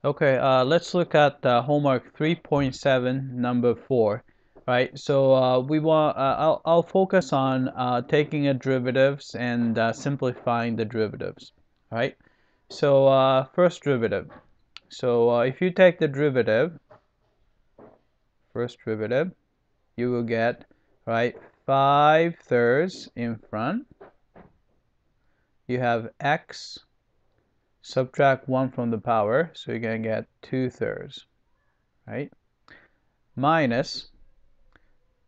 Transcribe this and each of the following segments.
Okay, let's look at homework 3.7 number 4. Right, so I'll focus on taking a derivatives and simplifying the derivatives. Right, so first derivative. So if you take the derivative, first derivative, you will get, right, 5/3 in front. You have x, subtract 1 from the power, so you're going to get 2/3, right? Minus,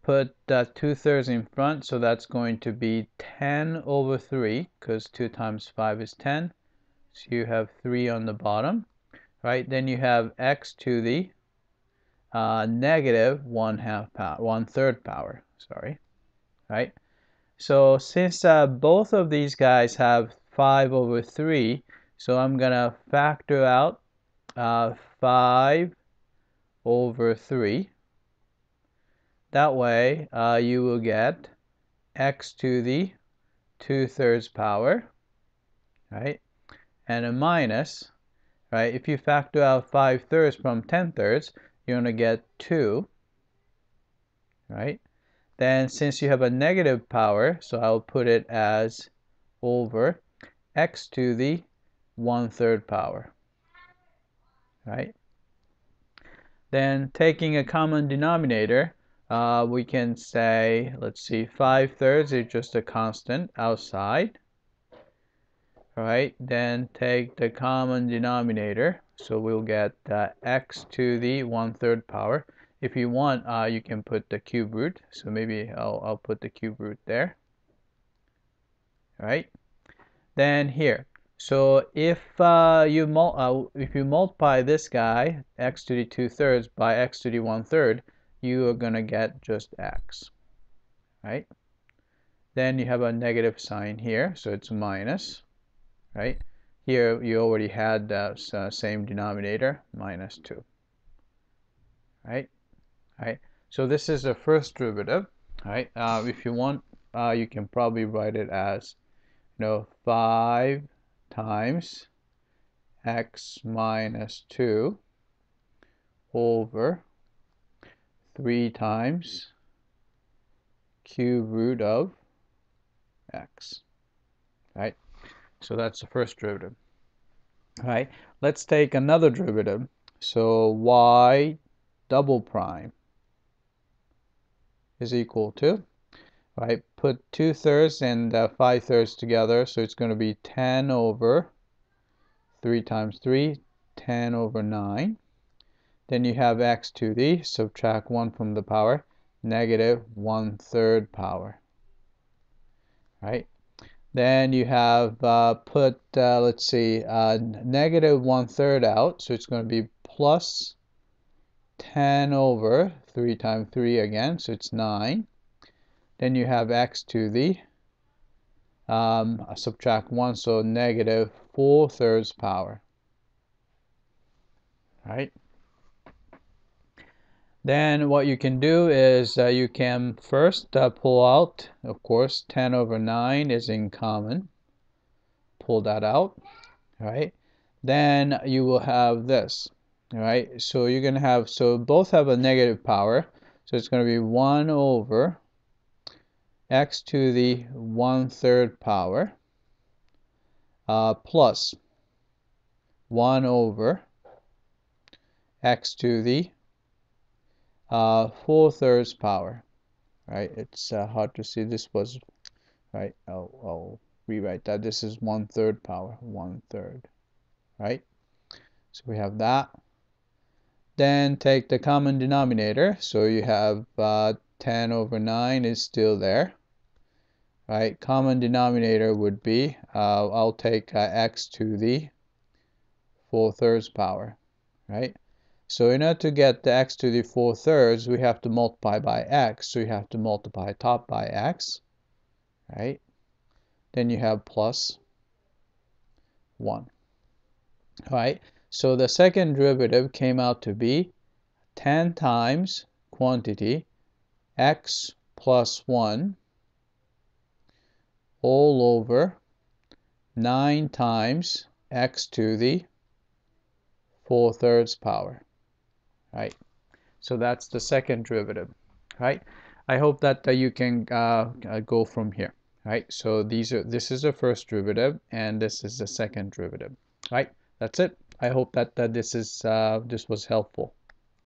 put 2/3 in front, so that's going to be 10/3, because 2 times 5 is 10. So you have 3 on the bottom, right? Then you have x to the negative 1/3 power, sorry, right? So since both of these guys have 5/3, so I'm gonna factor out 5/3. That way you will get x to the 2/3 power, right? And a minus, right? If you factor out 5/3 from 10/3, you're gonna get 2, right? Then since you have a negative power, so I'll put it as over x to the 1/3 power, right? Then taking a common denominator, we can say, let's see, 5/3 is just a constant outside, right? Then take the common denominator, so we'll get x to the 1/3 power. If you want, you can put the cube root, so maybe I'll put the cube root there, right? Then here, so if you multiply this guy, x to the 2/3, by x to the 1/3, you are gonna get just x, right? Then you have a negative sign here, so it's minus, right? Here you already had the same denominator, minus 2, right? Right. So this is the first derivative, right? If you want, you can probably write it as, 5 times x minus 2 over 3 times cube root of x, right? So that's the first derivative, right? Let's take another derivative. So y double prime is equal to, right? Put 2/3 and 5/3 together, so it's going to be 10 over 3 times 3, 10 over 9. Then you have x to the, subtract 1 from the power, negative 1/3 power, right? Then you have put, let's see, negative 1/3 out, so it's going to be plus 10 over 3 times 3 again, so it's 9. Then you have x to the, subtract 1, so negative 4/3 power, right? Then what you can do is you can first pull out, of course, 10 over 9 is in common. Pull that out, right? Then you will have this, right? So you're going to have, so both have a negative power. So it's going to be 1 over x to the 1/3 power plus 1 over x to the 4/3 power, right? It's hard to see. This was, right? I'll rewrite that. This is 1/3 power, 1/3, right? So we have that. Then take the common denominator. So you have 10 over 9 is still there, right? Common denominator would be, I'll take x to the 4/3 power, right? So in order to get the x to the 4/3, we have to multiply by x. So you have to multiply top by x, right? Then you have plus 1. All right, so the second derivative came out to be 10 times quantity x plus 1 all over 9 times x to the 4/3 power, right? So that's the second derivative, right? I hope that you can go from here, right? So this is the first derivative and this is the second derivative, right? That's it. I hope that this was helpful.